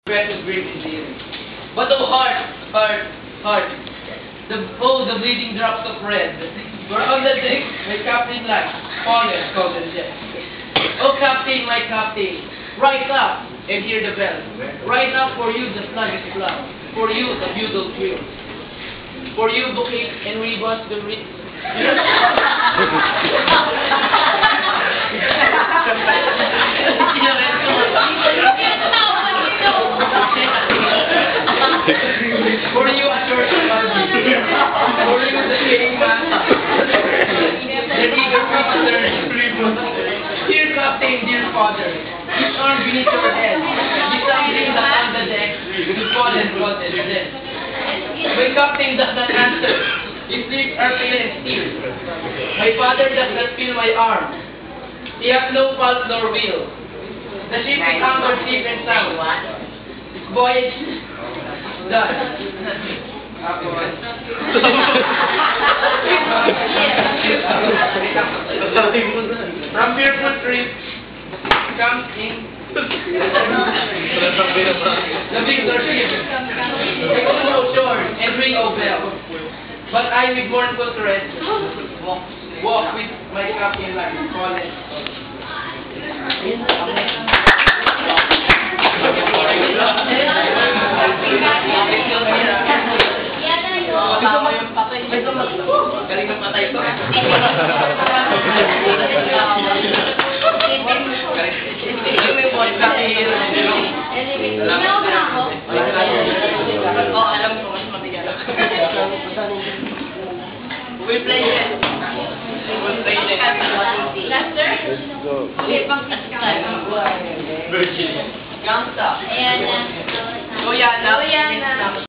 precious grave in the earth. But oh heart, the bleeding drops of red were on the deck, my captain lies, fallen, cold and dead. Oh captain, my captain, rise up and hear the bell. Rise up, for you the sun is blood, for you the bugle trills, for you bouquets and ribbons the wreath. For you a church of armies, for you the king mass, the eager prisoner. Dear captain, dear father, each arm beneath your head, deciding that on the deck, you fall and rot and dead. My captain does not answer, his lips are pale and still. My father does not feel my arm, he has no pulse nor will. The ship is anchored safe and sound, its voyage done. From fearful trip comes in the victor ship. They go no shore and ring no bell. But I with mournful thread walk with my captain like fallen. Galing ng patay ko. Alam ko, mas mabigat. We'll play it. We'll play it. Lester? Virginia. Gangsta. Ayan na. Guyana.